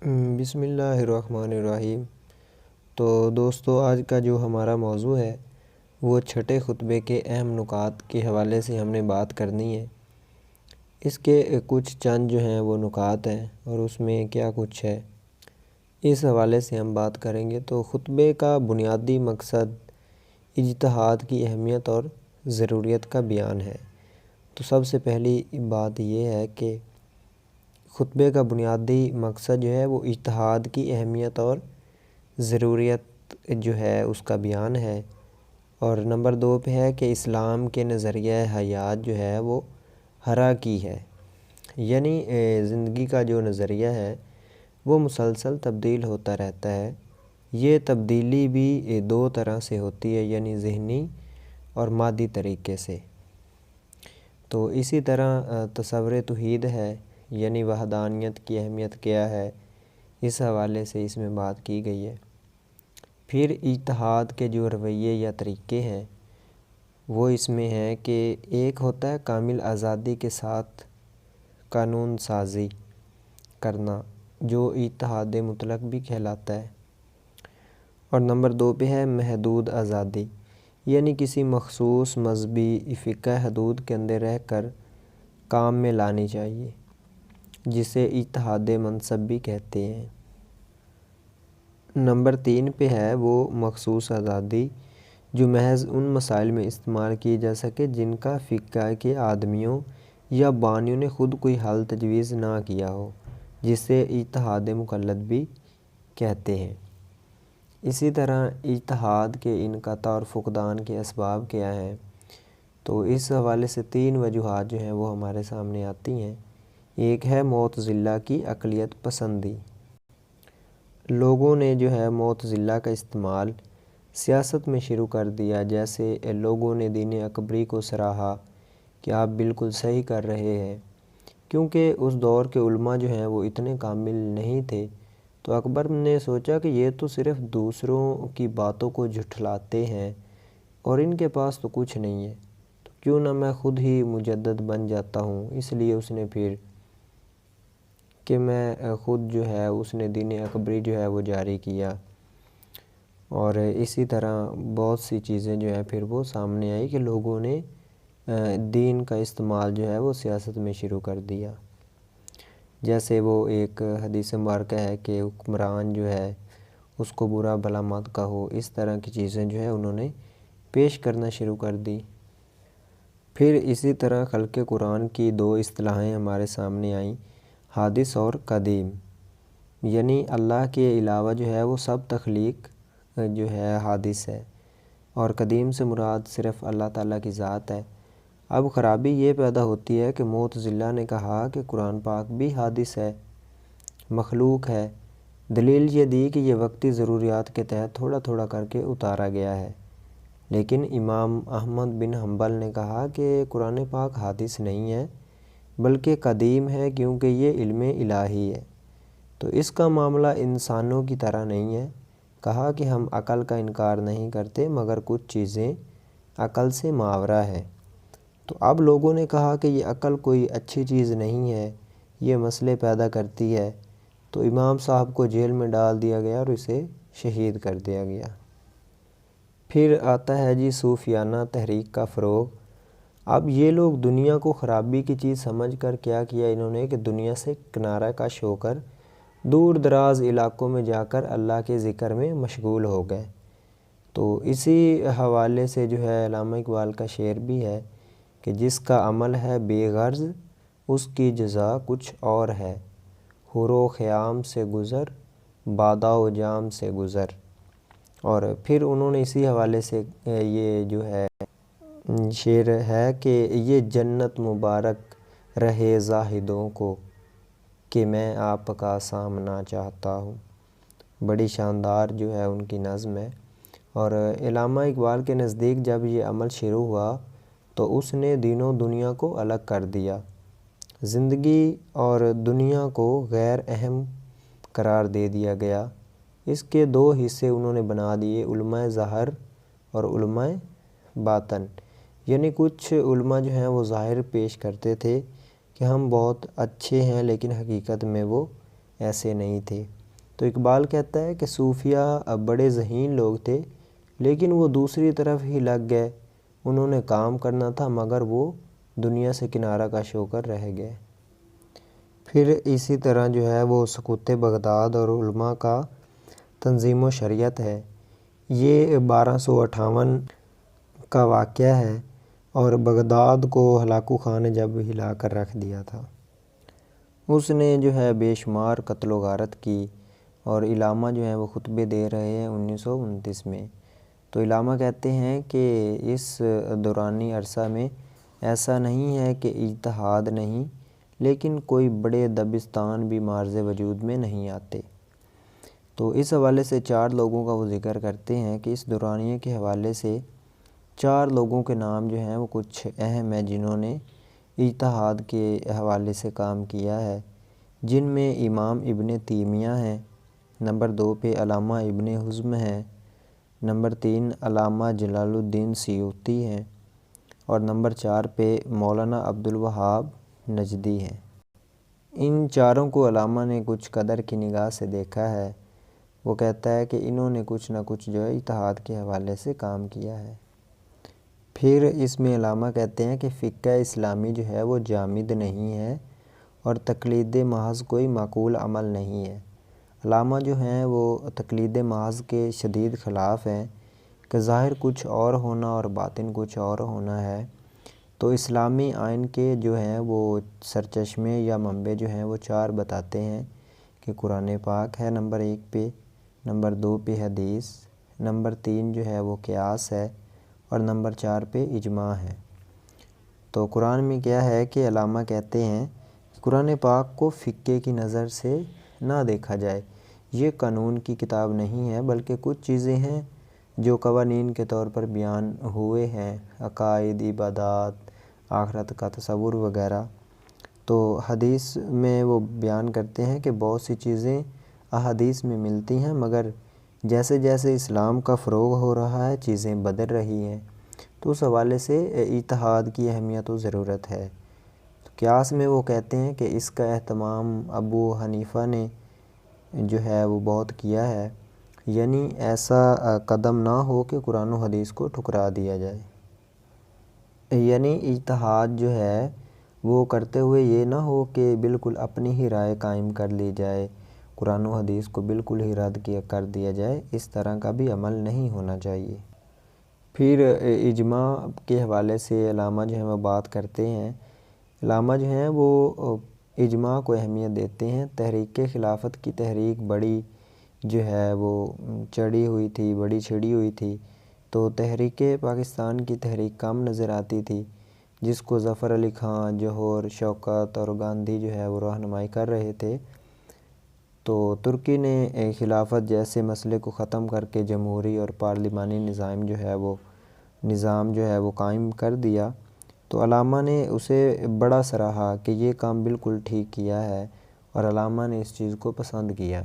بسم اللہ الرحمن الرحیم۔ تو دوستو، آج کا جو ہمارا موضوع ہے وہ چھٹے خطبے کے اہم نکات کے حوالے سے ہم نے بات کرنی ہے۔ اس کے کچھ چند جو ہیں وہ نکات ہیں اور اس میں کیا کچھ ہے، اس حوالے سے ہم بات کریں گے۔ تو خطبے کا بنیادی مقصد اجتہاد کی اہمیت اور ضروریت کا بیان ہے۔ تو سب سے پہلی بات یہ ہے کہ خطبے کا بنیادی مقصد جو ہے وہ اجتہاد کی اہمیت اور ضروریت جو ہے اس کا بیان ہے۔ اور نمبر 2 پہ ہے کہ اسلام کے نظریہ حیات جو ہے وہ ہرا کی ہے، یعنی زندگی کا جو نظریہ ہے وہ مسلسل تبدیل ہوتا رہتا ہے۔ یہ تبدیلی بھی دو طرح سے ہوتی ہے، یعنی ذہنی اور مادی طریقے سے۔ تو اسی طرح تصور توحید ہے، یعنی وحدانیت کی اہمیت کیا ہے، اس حوالے سے اس میں بات کی گئی ہے۔ پھر اجتہاد کے جو رویے یا طریقے ہیں وہ اس میں ہے کہ ایک ہوتا ہے کامل آزادی کے ساتھ قانون سازی کرنا، جو اجتہاد مطلق بھی کہلاتا ہے۔ اور نمبر 2 پہ ہے محدود آزادی، یعنی کسی مخصوص مذہبی فقہ حدود کے اندر رہ کر کام میں لانی چاہیے، جسے اجتہاد منصب بھی کہتے ہیں۔ نمبر 3 پہ ہے وہ مخصوص آزادی جو محض ان مسائل میں استعمال کی جا سکے جن کا فقہ کے آدمیوں یا بانیوں نے خود کوئی حل تجویز نہ کیا ہو، جسے اجتہاد مقلد بھی کہتے ہیں۔ اسی طرح اجتہاد کے انقطاع اور فقدان کے اسباب کیا ہیں، تو اس حوالے سے 3 وجوہات جو ہیں وہ ہمارے سامنے آتی ہیں۔ ایک ہے معتزلہ کی اقلیت پسندی۔ لوگوں نے جو ہے معتزلہ کا استعمال سیاست میں شروع کر دیا، جیسے لوگوں نے دین اکبری کو سراہا کہ آپ بالکل صحیح کر رہے ہیں، کیونکہ اس دور کے علماء جو ہیں وہ اتنے کامل نہیں تھے۔ تو اکبر نے سوچا کہ یہ تو صرف دوسروں کی باتوں کو جھٹلاتے ہیں اور ان کے پاس تو کچھ نہیں ہے، تو کیوں نہ میں خود ہی مجدد بن جاتا ہوں۔ اس لیے اس نے پھر کہ میں خود جو ہے اس نے دین اکبری جو ہے وہ جاری کیا، اور اسی طرح بہت سی چیزیں جو ہیں پھر وہ سامنے آئی کہ لوگوں نے دین کا استعمال جو ہے وہ سیاست میں شروع کر دیا۔ جیسے وہ ایک حدیث مبارکہ ہے کہ حکمران جو ہے اس کو برا بھلا مت کہو، اس طرح کی چیزیں جو ہے انہوں نے پیش کرنا شروع کر دی۔ پھر اسی طرح خلق قرآن کی 2 اصطلاحیں ہمارے سامنے آئیں، حادث اور قدیم، یعنی اللہ کے علاوہ جو ہے وہ سب تخلیق جو ہے حادث ہے، اور قدیم سے مراد صرف اللہ تعالیٰ کی ذات ہے۔ اب خرابی یہ پیدا ہوتی ہے کہ معتزلہ نے کہا کہ قرآن پاک بھی حادث ہے، مخلوق ہے۔ دلیل یہ دی کہ یہ وقتی ضروریات کے تحت تھوڑا تھوڑا کر کے اتارا گیا ہے، لیکن امام احمد بن حنبل نے کہا کہ قرآن پاک حادث نہیں ہے بلکہ قدیم ہے، کیونکہ یہ علم الہی ہے۔ تو اس کا معاملہ انسانوں کی طرح نہیں ہے۔ کہا کہ ہم عقل کا انکار نہیں کرتے، مگر کچھ چیزیں عقل سے ماورا ہے۔ تو اب لوگوں نے کہا کہ یہ عقل کوئی اچھی چیز نہیں ہے، یہ مسئلے پیدا کرتی ہے، تو امام صاحب کو جیل میں ڈال دیا گیا اور اسے شہید کر دیا گیا۔ پھر آتا ہے جی صوفیانہ تحریک کا فروغ۔ اب یہ لوگ دنیا کو خرابی کی چیز سمجھ کر کیا کیا انہوں نے کہ دنیا سے کنارہ کش ہو کر دور دراز علاقوں میں جا کر اللہ کے ذکر میں مشغول ہو گئے۔ تو اسی حوالے سے جو ہے علامہ اقبال کا شعر بھی ہے کہ جس کا عمل ہے بے غرض اس کی جزا کچھ اور ہے، حور و خیام سے گزر بادا و جام سے گزر۔ اور پھر انہوں نے اسی حوالے سے یہ جو ہے شعر ہے کہ یہ جنت مبارک رہے زاہدوں کو کہ میں آپ کا سامنا چاہتا ہوں۔ بڑی شاندار جو ہے ان کی نظم ہے۔ اور علامہ اقبال کے نزدیک جب یہ عمل شروع ہوا تو اس نے دین و دنیا کو الگ کر دیا، زندگی اور دنیا کو غیر اہم قرار دے دیا گیا۔ اس کے 2 حصے انہوں نے بنا دیے، علماء ظاہر اور علماء باطن۔ یعنی کچھ علماء جو ہیں وہ ظاہر پیش کرتے تھے کہ ہم بہت اچھے ہیں، لیکن حقیقت میں وہ ایسے نہیں تھے۔ تو اقبال کہتا ہے کہ صوفیہ بڑے ذہین لوگ تھے، لیکن وہ دوسری طرف ہی لگ گئے، انہوں نے کام کرنا تھا مگر وہ دنیا سے کنارہ کش ہو کر رہ گئے۔ پھر اسی طرح جو ہے وہ سقوط بغداد اور علماء کا تنظیم و شریعت ہے، یہ 1258 کا واقعہ ہے، اور بغداد کو ہلاکو خان نے جب ہلا کر رکھ دیا تھا، اس نے جو ہے بے شمار قتل و غارت کی، اور علامہ جو ہیں وہ خطبے دے رہے ہیں 1929 میں۔ تو علامہ کہتے ہیں کہ اس دورانی عرصہ میں ایسا نہیں ہے کہ اجتہاد نہیں، لیکن کوئی بڑے دبستان بھی معرض وجود میں نہیں آتے۔ تو اس حوالے سے 4 لوگوں کا وہ ذکر کرتے ہیں کہ اس دورانیے کے حوالے سے 4 لوگوں کے نام جو ہیں وہ کچھ اہم ہیں جنہوں نے اجتہاد کے حوالے سے کام کیا ہے، جن میں امام ابن تیمیہ ہیں، نمبر 2 پہ علامہ ابن حزم ہیں، نمبر 3 علامہ جلال الدین سیوطی ہیں، اور نمبر 4 پہ مولانا عبد الوہاب نجدی ہیں۔ ان چاروں کو علامہ نے کچھ قدر کی نگاہ سے دیکھا ہے، وہ کہتا ہے کہ انہوں نے کچھ نہ کچھ جو ہے اجتہاد کے حوالے سے کام کیا ہے۔ پھر اس میں علامہ کہتے ہیں کہ فقہ اسلامی جو ہے وہ جامد نہیں ہے اور تقلید محض کوئی معقول عمل نہیں ہے۔ علامہ جو ہیں وہ تقلید محض کے شدید خلاف ہیں کہ ظاہر کچھ اور ہونا اور باطن کچھ اور ہونا ہے۔ تو اسلامی آئین کے جو ہیں وہ سرچشمے یا منبع جو ہیں وہ 4 بتاتے ہیں کہ قرآن پاک ہے نمبر 1 پہ، نمبر 2 پہ حدیث، نمبر 3 جو ہے وہ قیاس ہے، اور نمبر 4 پہ اجماع ہے۔ تو قرآن میں کیا ہے کہ علامہ کہتے ہیں کہ قرآن پاک کو فقہ کی نظر سے نہ دیکھا جائے، یہ قانون کی کتاب نہیں ہے، بلکہ کچھ چیزیں ہیں جو قوانین کے طور پر بیان ہوئے ہیں، عقائد، عبادات، آخرت کا تصور وغیرہ۔ تو حدیث میں وہ بیان کرتے ہیں کہ بہت سی چیزیں احادیث میں ملتی ہیں، مگر جیسے جیسے اسلام کا فروغ ہو رہا ہے چیزیں بدل رہی ہیں، تو اس حوالے سے اجتہاد کی اہمیت و ضرورت ہے۔ قیاس میں وہ کہتے ہیں کہ اس کا اہتمام ابو حنیفہ نے جو ہے وہ بہت کیا ہے، یعنی ایسا قدم نہ ہو کہ قرآن و حدیث کو ٹھکرا دیا جائے، یعنی اجتہاد جو ہے وہ کرتے ہوئے یہ نہ ہو کہ بالکل اپنی ہی رائے قائم کر لی جائے، قرآن و حدیث کو بالکل ہی رد کر دیا جائے، اس طرح کا بھی عمل نہیں ہونا چاہیے۔ پھر اجماع کے حوالے سے علامہ جو ہیں وہ بات کرتے ہیں، علامہ جو ہیں وہ اجماع کو اہمیت دیتے ہیں۔ تحریک خلافت کی تحریک بڑی جو ہے وہ چڑھی ہوئی تھی، بڑی چھڑی ہوئی تھی، تو تحریک پاکستان کی تحریک کم نظر آتی تھی، جس کو ظفر علی خان، جوہر، شوکت اور گاندھی جو ہے وہ رہنمائی کر رہے تھے۔ تو ترکی نے خلافت جیسے مسئلے کو ختم کر کے جمہوری اور پارلیمانی نظام جو ہے وہ قائم کر دیا، تو علامہ نے اسے بڑا سراہا کہ یہ کام بالکل ٹھیک کیا ہے، اور علامہ نے اس چیز کو پسند کیا۔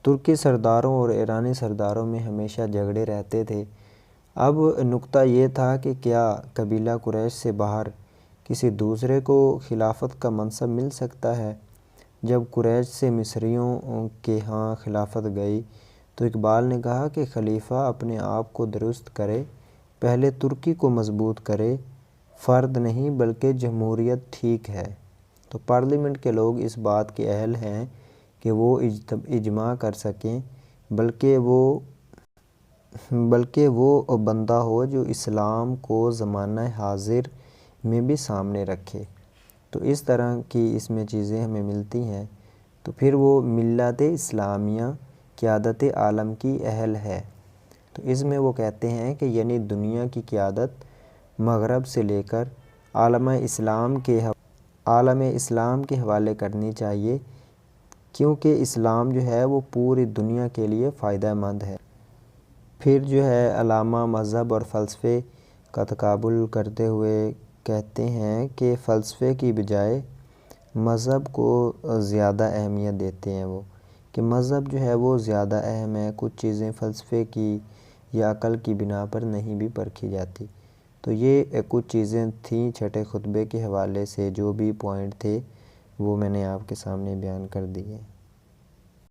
ترکی سرداروں اور ایرانی سرداروں میں ہمیشہ جھگڑے رہتے تھے۔ اب نکتہ یہ تھا کہ کیا قبیلہ قریش سے باہر کسی دوسرے کو خلافت کا منصب مل سکتا ہے؟ جب قریش سے مصریوں کے ہاں خلافت گئی تو اقبال نے کہا کہ خلیفہ اپنے آپ کو درست کرے، پہلے ترکی کو مضبوط کرے، فرد نہیں بلکہ جمہوریت ٹھیک ہے۔ تو پارلیمنٹ کے لوگ اس بات کے اہل ہیں کہ وہ اجماع کر سکیں، بلکہ وہ بندہ ہو جو اسلام کو زمانہ حاضر میں بھی سامنے رکھے۔ تو اس طرح کی اس میں چیزیں ہمیں ملتی ہیں۔ تو پھر وہ ملت اسلامیہ قیادت عالم کی اہل ہے، تو اس میں وہ کہتے ہیں کہ یعنی دنیا کی قیادت مغرب سے لے کر عالم اسلام کے حوالے کرنی چاہیے، کیونکہ اسلام جو ہے وہ پوری دنیا کے لیے فائدہ مند ہے۔ پھر جو ہے علامہ مذہب اور فلسفے کا تقابل کرتے ہوئے کہتے ہیں کہ فلسفے کی بجائے مذہب کو زیادہ اہمیت دیتے ہیں، وہ کہ مذہب جو ہے وہ زیادہ اہم ہے، کچھ چیزیں فلسفے کی یا عقل کی بنا پر نہیں بھی پرکھی جاتی۔ تو یہ کچھ چیزیں تھیں چھٹے خطبے کے حوالے سے جو بھی پوائنٹ تھے وہ میں نے آپ کے سامنے بیان کر دی ہے۔